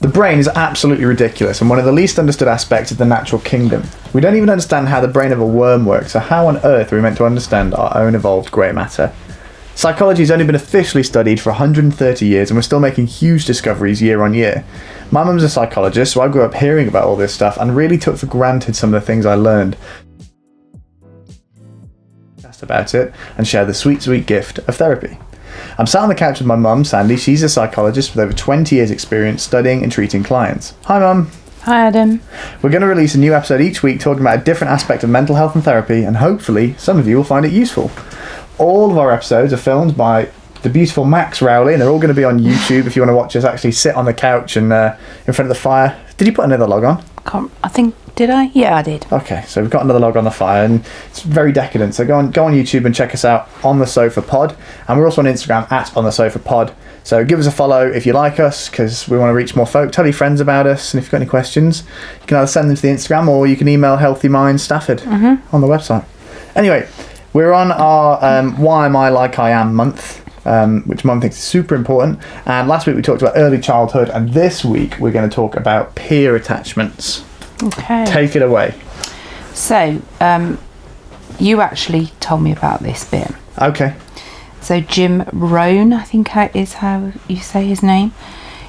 The brain is absolutely ridiculous and one of the least understood aspects of the natural kingdom. We don't even understand how the brain of a worm works, so how on earth are we meant to understand our own evolved grey matter? Psychology has only been officially studied for 130 years and we're still making huge discoveries year on year. My mum's a psychologist, so I grew up hearing about all this stuff and really took for granted some of the things I learned about it and share the sweet, sweet gift of therapy. I'm sat on the couch with my mum, Sandy. She's a psychologist with over 20 years experience studying and treating clients. Hi Mum. Hi Adam. We're going to release a new episode each week talking about a different aspect of mental health and therapy, and hopefully some of you will find it useful. All of our episodes are filmed by the beautiful Max Rowley, and they're all going to be on YouTube if you want to watch us actually sit on the couch and in front of the fire. Did you put another log on? Did I? Yeah, I did. Okay, so we've got another log on the fire, and it's very decadent. So go on YouTube and check us out on the Sofa Pod, and we're also on Instagram at on the Sofa Pod. So give us a follow if you like us, because we want to reach more folk. Tell your friends about us, and if you've got any questions, you can either send them to the Instagram or you can email Healthy Minds Stafford on the website. Anyway, we're on our Why Am I Like I Am month, which Mum thinks is super important. And last week we talked about early childhood, and this week we're going to talk about peer attachments. Okay. Take it away. So, you actually told me about this bit. Okay. So Jim Rohn, I think is how you say his name.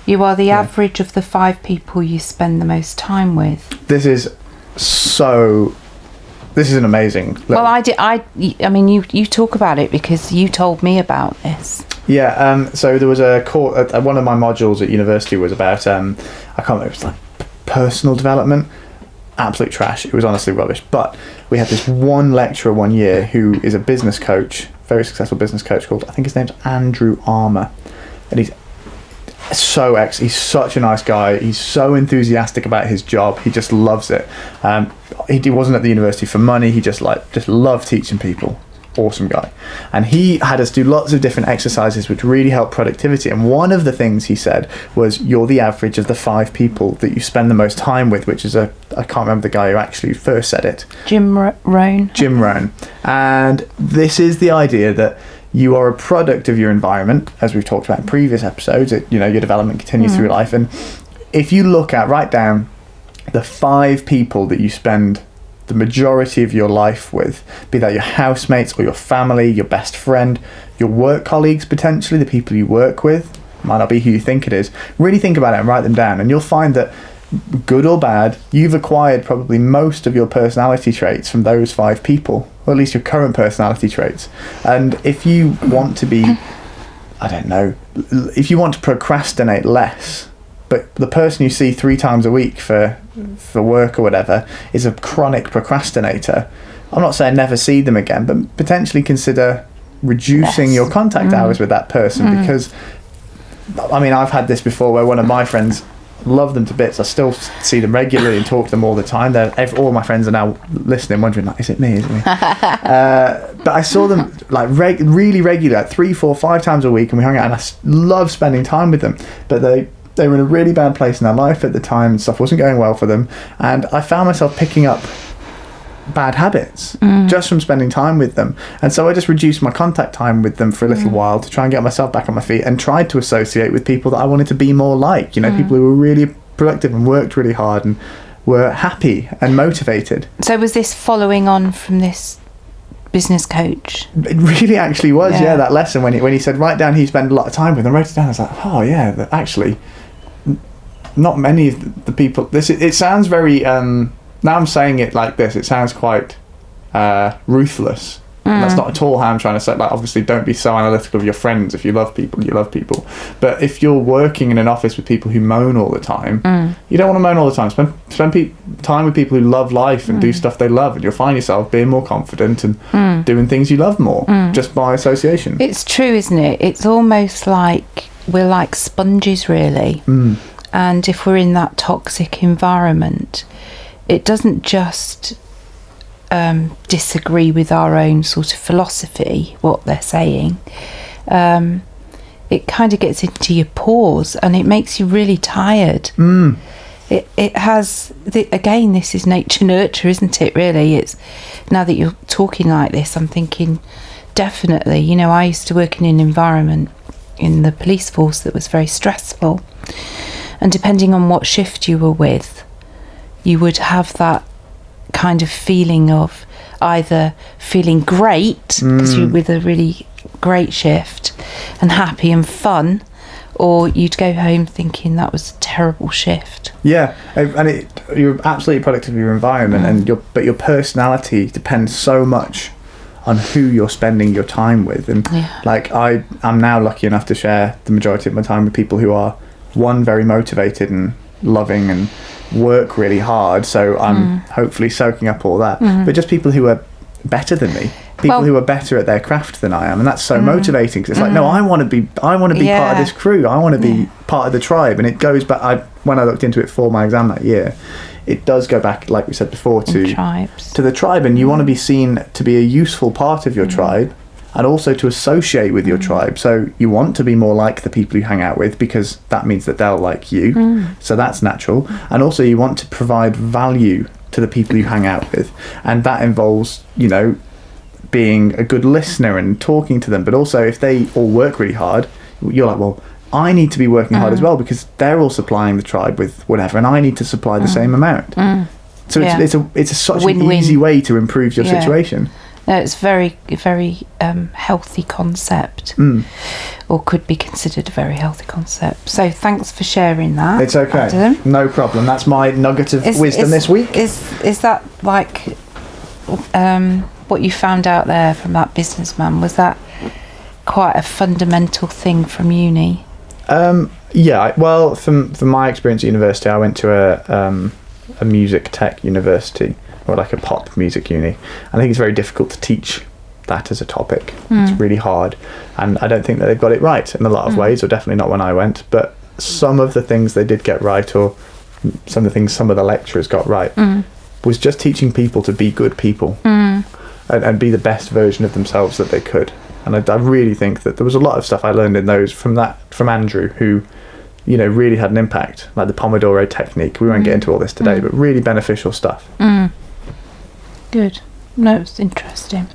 You are the average of the 5 people you spend the most time with. This is an amazing. Well, I mean, you talk about it because you told me about this. Yeah. So there was a course. One of my modules at university was about I can't remember. It was like personal development. Absolute trash. It was honestly rubbish. But we had this one lecturer one year who is a business coach, very successful business coach called, I think his name's Andrew Armour, and he's such a nice guy. He's so enthusiastic about his job. He just loves it. He wasn't at the university for money. He just loved teaching people. Awesome guy. And he had us do lots of different exercises which really help productivity, and one of the things he said was you're the average of the 5 people that you spend the most time with, which is I can't remember the guy who actually first said it. Jim Rohn. And this is the idea that you are a product of your environment, as we've talked about in previous episodes. Your development continues through life, and if you write down the 5 people that you spend the majority of your life with, be that your housemates or your family, your best friend, your work colleagues, potentially the people you work with, might not be who you think it is. Really think about it and write them down, and you'll find that, good or bad, you've acquired probably most of your personality traits from those 5 people, or at least your current personality traits. And if you want to be, if you want to procrastinate less, but the person you see 3 times a week for work or whatever is a chronic procrastinator, I'm not saying never see them again, but potentially consider reducing your contact hours with that person, because I've had this before where one of my friends, love them to bits, I still see them regularly and talk to them all the time. All my friends are now listening, wondering, is it me? But I saw them really regularly, 3, 4, 5 times a week, and we hung out, and I love spending time with them, but they were in a really bad place in their life at the time, and stuff wasn't going well for them, and I found myself picking up bad habits just from spending time with them. And so I just reduced my contact time with them for a little while to try and get myself back on my feet, and tried to associate with people that I wanted to be more like, people who were really productive and worked really hard and were happy and motivated. So was this following on from this business coach? It really actually was, that lesson when he said write down who you spend a lot of time with, and I wrote it down. I was like, oh yeah, that actually not many of the people, it sounds very now I'm saying it like this, it sounds quite ruthless. And that's not at all how I'm trying to say. Obviously don't be so analytical of your friends. If you love people, but if you're working in an office with people who moan all the time, you don't want to moan all the time. Spend time with people who love life and do stuff they love, and you'll find yourself being more confident and doing things you love more, just by association. It's true, isn't it? It's almost like we're like sponges, really. And if we're in that toxic environment, it doesn't just disagree with our own sort of philosophy, what they're saying. It kind of gets into your pores, and it makes you really tired. It has, again, this is nature nurture, isn't it, really? It's, now that you're talking like this, I'm thinking, definitely, I used to work in an environment in the police force that was very stressful. And depending on what shift you were with, you would have that kind of feeling of either feeling great because you're with a really great shift and happy and fun, or you'd go home thinking that was a terrible shift. Yeah, and you're absolutely productive of your environment, and your personality depends so much on who you're spending your time with. And like I am now lucky enough to share the majority of my time with people who are, one, very motivated and loving and work really hard, so I'm hopefully soaking up all that, but just people who are better than me, people who are better at their craft than I am, and that's so motivating, because it's like, no, I want to be part of this crew, I want to be part of the tribe. And it goes back, when I looked into it for my exam that year, it does go back, like we said before, to the tribe, and you want to be seen to be a useful part of your tribe, and also to associate with your tribe. So you want to be more like the people you hang out with, because that means that they'll like you, so that's natural. And also you want to provide value to the people you hang out with, and that involves, you know, being a good listener and talking to them. But also, if they all work really hard, you're like, well, I need to be working hard as well, because they're all supplying the tribe with whatever, and I need to supply the same amount. So it's such an easy way to improve your situation. No, it's very, very healthy concept, or could be considered a very healthy concept. So thanks for sharing that. It's okay, Adam. No problem. That's my nugget of wisdom this week. Is that like what you found out there from that businessman? Was that quite a fundamental thing from uni? Yeah. Well, from my experience at university, I went to a music tech university, or like a pop music uni. I think it's very difficult to teach that as a topic. It's really hard, and I don't think that they've got it right in a lot of ways, or definitely not when I went. But some of the things they did get right, or some of the things some of the lecturers got right, was just teaching people to be good people, and be the best version of themselves that they could. And I really think that there was a lot of stuff I learned in those from Andrew, who, you know, really had an impact, like the Pomodoro technique. We won't get into all this today, but really beneficial stuff. Good. No, it's interesting.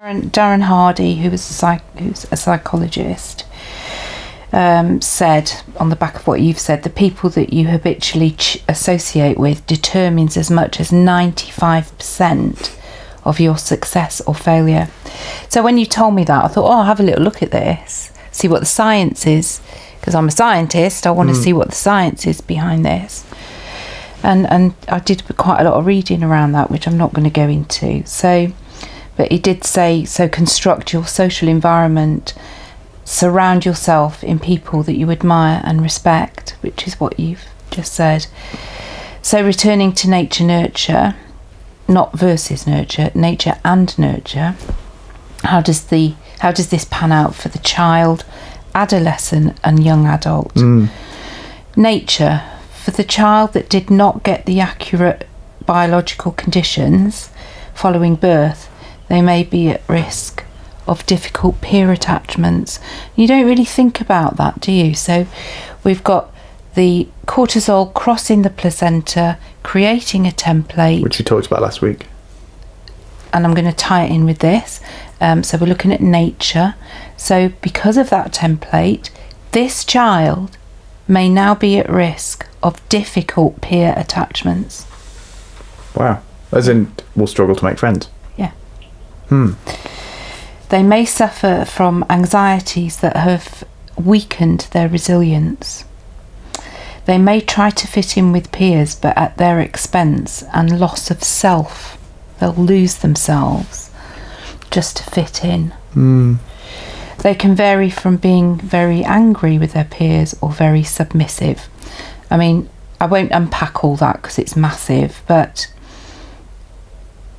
Darren Hardy, who's a psychologist, said, on the back of what you've said, the people that you habitually associate with determines as much as 95% of your success or failure. So when you told me that, I thought, I'll have a little look at this, see what the science is, because I'm a scientist. I want to see what the science is behind this. And I did quite a lot of reading around that, which I'm not going to go into. So, but he did say, so construct your social environment, surround yourself in people that you admire and respect, which is what you've just said. So returning to nature nurture, not versus nurture, nature and nurture. How does this pan out for the child, adolescent and young adult? Nature, for the child that did not get the accurate biological conditions following birth, they may be at risk of difficult peer attachments. You don't really think about that, do you? So we've got the cortisol crossing the placenta, creating a template, which we talked about last week. And I'm going to tie it in with this. So we're looking at nature. So because of that template, this child may now be at risk of difficult peer attachments. Wow. As in, will struggle to make friends. Yeah. They may suffer from anxieties that have weakened their resilience. They may try to fit in with peers, but at their expense and loss of self. They'll lose themselves just to fit in. They can vary from being very angry with their peers or very submissive. I mean, I won't unpack all that because it's massive, but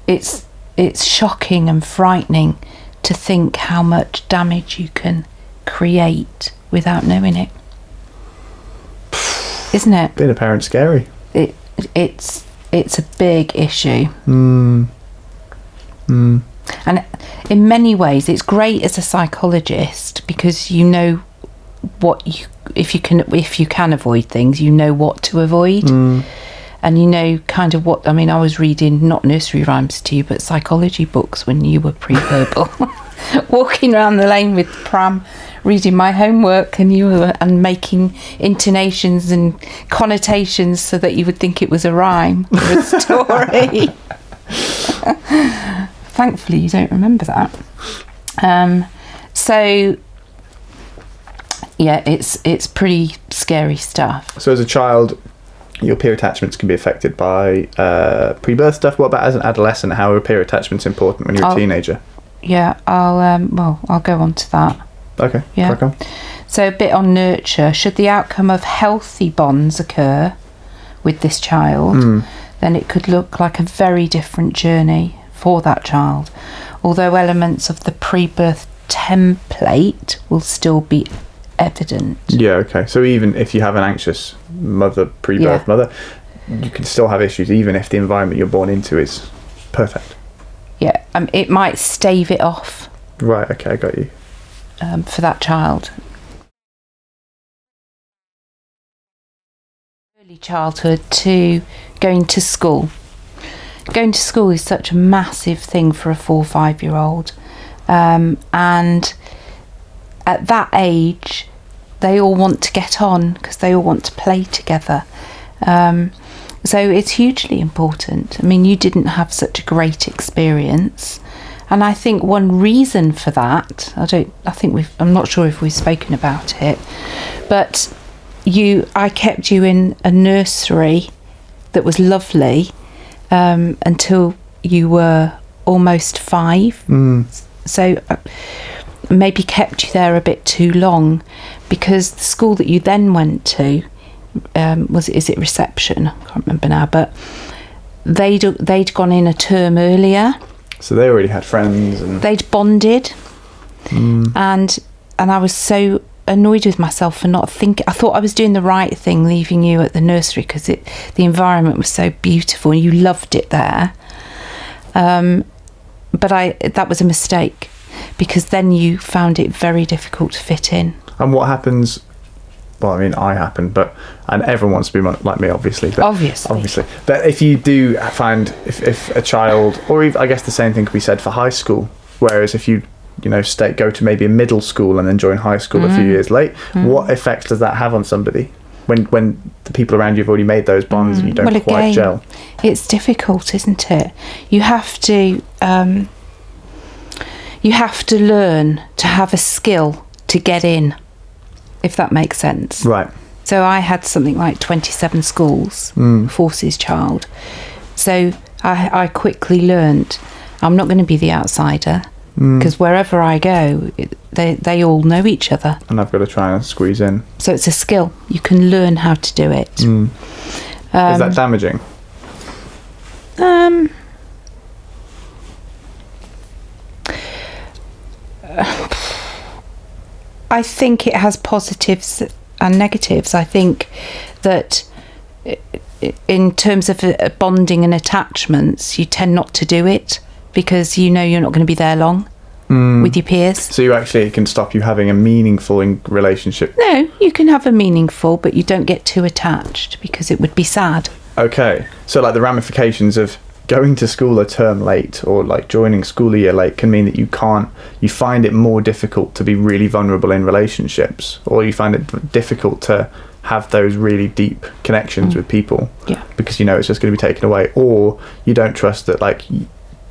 it's shocking and frightening to think how much damage you can create without knowing it. Isn't it? Being a parent's scary. It's a big issue. And in many ways, it's great as a psychologist because you know what if you can avoid things, you know what to avoid, and you know kind of what. I mean, I was reading not nursery rhymes to you, but psychology books when you were pre-verbal. walking around the lane with the pram, reading my homework, and making intonations and connotations so that you would think it was a rhyme or a story. Thankfully, you don't remember that. So yeah, it's pretty scary stuff. So as a child, your peer attachments can be affected by pre-birth stuff. What about as an adolescent? How are peer attachments important when you're a teenager? Yeah, I'll go on to that. Okay, yeah. Crack on. So a bit on nurture. Should the outcome of healthy bonds occur with this child, then it could look like a very different journey for that child. Although elements of the pre-birth template will still be evident. Yeah, okay. So even if you have an anxious mother, pre-birth mother, you can still have issues even if the environment you're born into is perfect. Yeah, it might stave it off. Right, okay, I got you. For that child. Early childhood to going to school. Going to school is such a massive thing for a 4 or 5 year old. And at that age, they all want to get on because they all want to play together. So it's hugely important. I mean, you didn't have such a great experience. And I think one reason for that, I'm not sure if we've spoken about it, but I kept you in a nursery that was lovely until you were almost 5. So maybe kept you there a bit too long, because the school that you then went to, is it reception? I can't remember now, but they'd gone in a term earlier. So they already had friends and they'd bonded, and I was so annoyed with myself for not thinking. I thought I was doing the right thing leaving you at the nursery because the environment was so beautiful and you loved it there. But that was a mistake, because then you found it very difficult to fit in. And what happens? Well, I mean, and everyone wants to be like me, obviously. But obviously. But if you do find, if a child, or even, I guess the same thing could be said for high school, whereas if you go to maybe a middle school and then join high school a few years late, what effect does that have on somebody? When the people around you have already made those bonds and you don't quite gel? It's difficult, isn't it? You have to learn to have a skill to get in, if that makes sense. Right. So I had something like 27 schools, forces child. So I quickly learnt I'm not going to be the outsider, because wherever I go, they all know each other. And I've got to try and squeeze in. So it's a skill. You can learn how to do it. Is that damaging? I think it has positives and negatives. I think that in terms of bonding and attachments, you tend not to do it because you're not going to be there long with your peers. So it can stop you having a meaningful relationship. No, you can have a meaningful, but you don't get too attached because it would be sad. Okay, so like the ramifications of going to school a term late or like joining school a year late can mean that you find it more difficult to be really vulnerable in relationships, or you find it difficult to have those really deep connections with people, because it's just going to be taken away, or you don't trust that like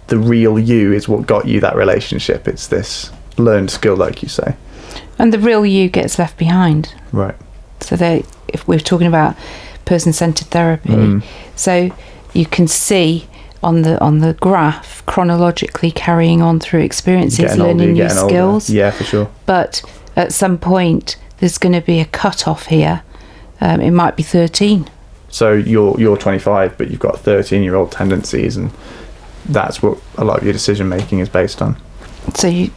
the real you is what got you that relationship. It's this learned skill, like you say, and the real you gets left behind. Right. So if we're talking about person-centered therapy, so you can see on the graph chronologically carrying on through experiences, learning new skills. Yeah, for sure. But at some point there's going to be a cut-off here. It might be 13. So you're 25, but you've got 13-year-old tendencies, and that's what a lot of your decision making is based on. So you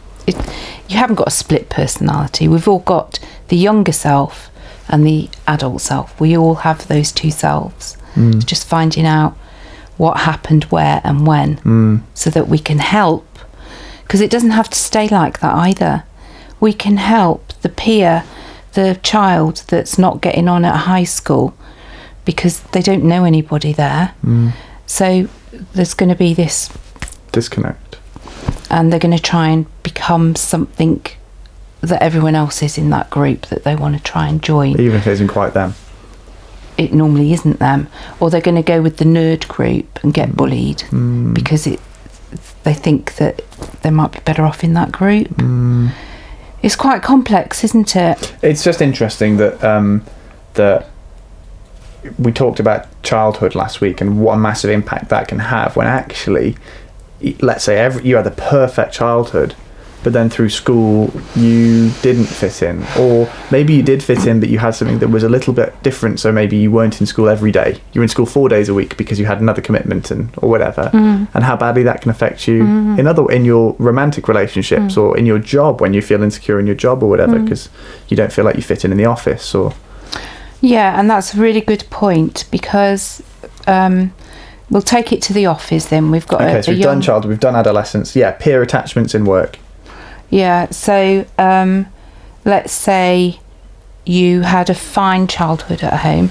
haven't got a split personality. We've all got the younger self and the adult self. We all have those two selves. It's just finding out what happened where and when, so that we can help, because it doesn't have to stay like that either. We can help the child that's not getting on at high school because they don't know anybody there. So there's going to be this disconnect, and they're going to try and becomes something that everyone else is in that group that they want to try and join. Even if it isn't quite them. It normally isn't them. Or they're going to go with the nerd group and get bullied because they think that they might be better off in that group. It's quite complex, isn't it? It's just interesting that that we talked about childhood last week and what a massive impact that can have when actually, let's say you had a perfect childhood, but then through school you didn't fit in, or maybe you did fit in but you had something that was a little bit different, so maybe you weren't in school every day, you were in school 4 days a week because you had another commitment or whatever, and how badly that can affect you in your romantic relationships or in your job when you feel insecure in your job or whatever because you don't feel like you fit in the office. Or yeah, and that's a really good point, because we'll take it to the office then. We've got so we've done childhood, we've done adolescence, peer attachments in work. Yeah, so let's say you had a fine childhood at home.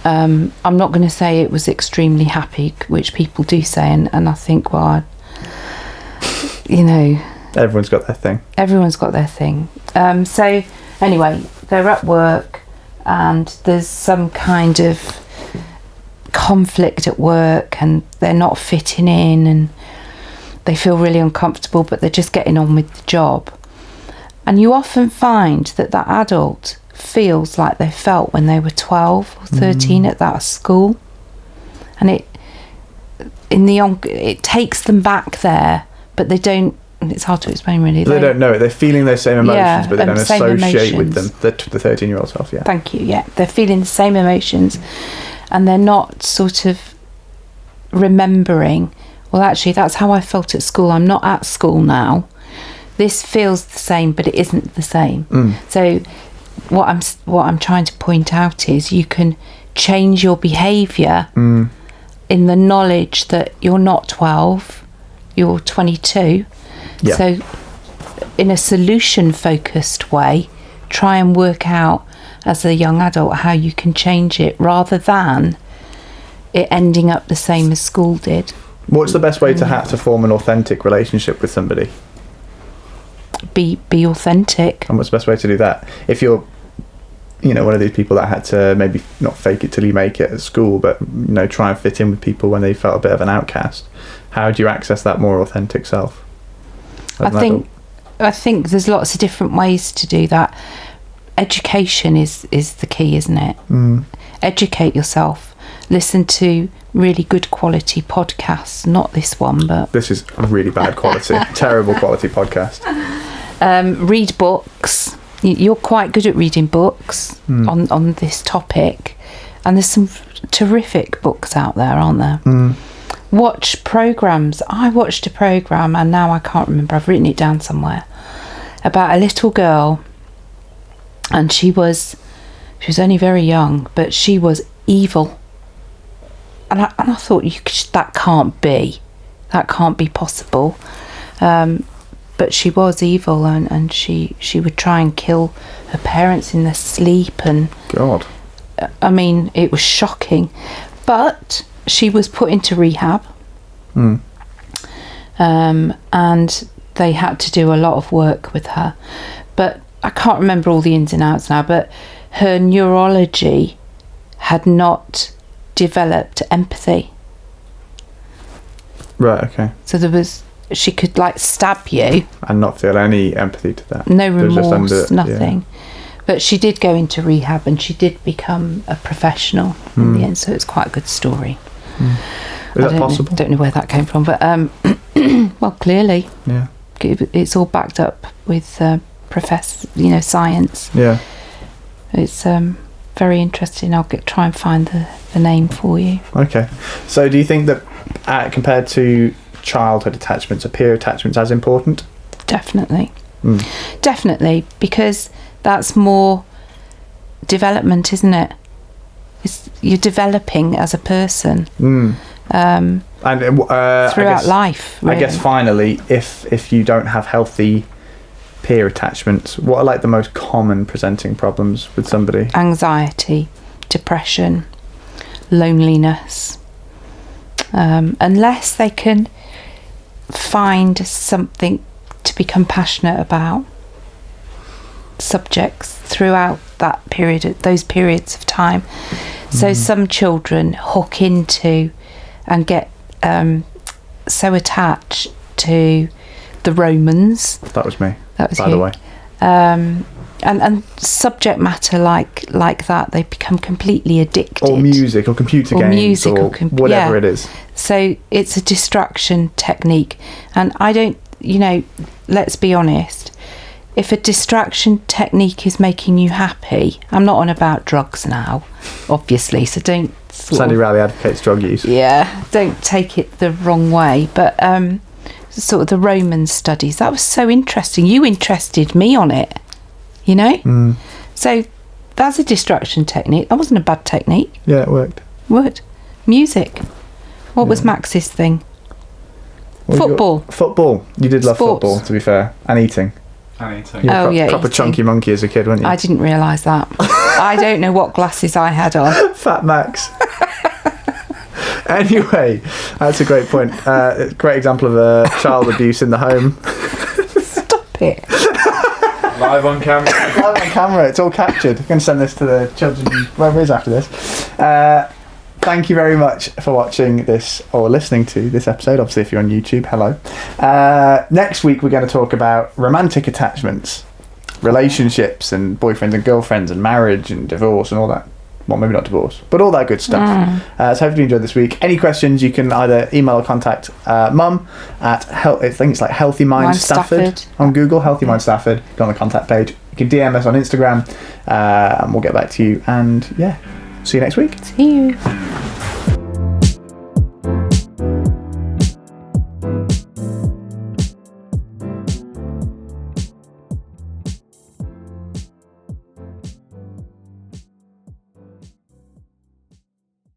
I'm not going to say it was extremely happy, which people do say, and I think, well, everyone's got their thing. Everyone's got their thing. So anyway, they're at work and there's some kind of conflict at work and they're not fitting in and they feel really uncomfortable, but they're just getting on with the job. And you often find that adult feels like they felt when they were 12 or 13 at that school. And it takes them back there, but they don't, it's hard to explain really. They don't know it. They're feeling those same emotions, but they don't associate with them, the 13-year-old self, Thank you, They're feeling the same emotions and they're not sort of remembering, well, actually, that's how I felt at school. I'm not at school now. This feels the same, but it isn't the same. So what I'm trying to point out is you can change your behaviour in the knowledge that you're not 12, you're 22. Yeah. So in a solution-focused way, try and work out as a young adult how you can change it rather than it ending up the same as school did. What's the best way to form an authentic relationship with somebody? Be authentic. And what's the best way to do that? If you're, one of these people that had to maybe not fake it till you make it at school, but try and fit in with people when they felt a bit of an outcast, how do you access that more authentic self? I think there's lots of different ways to do that. Education is the key, isn't it? Educate yourself. Listen to really good quality podcasts, not this one, but this is a really bad quality, terrible quality podcast. Read books. You're quite good at reading books on this topic, and there's some terrific books out there, aren't there? Watch programs. I watched a program, and now I can't remember, I've written it down somewhere, about a little girl, and she was only very young, but she was evil. And I thought, that can't be possible. But she was evil, and she would try and kill her parents in their sleep. And God, I mean, it was shocking. But she was put into rehab, and they had to do a lot of work with her. But I can't remember all the ins and outs now. But her neurology had not developed empathy. Right, okay. So she could stab you and not feel any empathy to that. No remorse, nothing. But she did go into rehab and she did become a professional in the end, so it's quite a good story. Is that possible? I don't know where that came from, but well, clearly. Yeah. It's all backed up with science. Yeah. It's very interesting. I'll try and find the name for you. Okay. So do you think that compared to childhood attachments, are peer attachments as important? Definitely. Definitely, because that's more development, isn't it? You're developing as a person. And throughout life, really. I guess finally, if you don't have healthy peer attachments, what are the most common presenting problems with somebody? Anxiety, depression, loneliness. Unless they can find something to be compassionate about, subjects throughout those periods of time. So some children hook into and get so attached to the Romans. That was me. That was by you. the way. And subject matter like that, they become completely addicted. Or music, or computer games, or whatever it is. So it's a distraction technique. And I don't, let's be honest, if a distraction technique is making you happy, I'm not on about drugs now, obviously, so don't... Sandy rarely advocates drug use. Yeah, don't take it the wrong way. But sort of the Roman studies, that was so interesting. You interested me on it, So that's a distraction technique. That wasn't a bad technique. Yeah, it worked. Music. What was Max's thing? Football. Football. You did love Sports. football, to be fair. And eating. Anything. You were proper eating. chunky monkey as a kid, weren't you? I didn't realise that. I don't know what glasses I had on. Fat Max. Anyway, that's a great point. Great example of child abuse in the home. Stop it. Live on camera. Live on camera, it's all captured. I'm going to send this to the children, whoever is after this. Thank you very much for watching this or listening to this episode. Obviously, if you're on YouTube, hello. Next week, we're going to talk about romantic attachments, relationships, and boyfriends and girlfriends, and marriage and divorce and all that. Well, maybe not divorce, but all that good stuff. So hopefully you enjoyed this week. Any questions, you can either email or contact mum at, I think it's like Healthy Mind Stafford on Google, Healthy Mind Stafford. Go on the contact page. You can DM us on Instagram, and we'll get back to you. And yeah, see you next week. See you.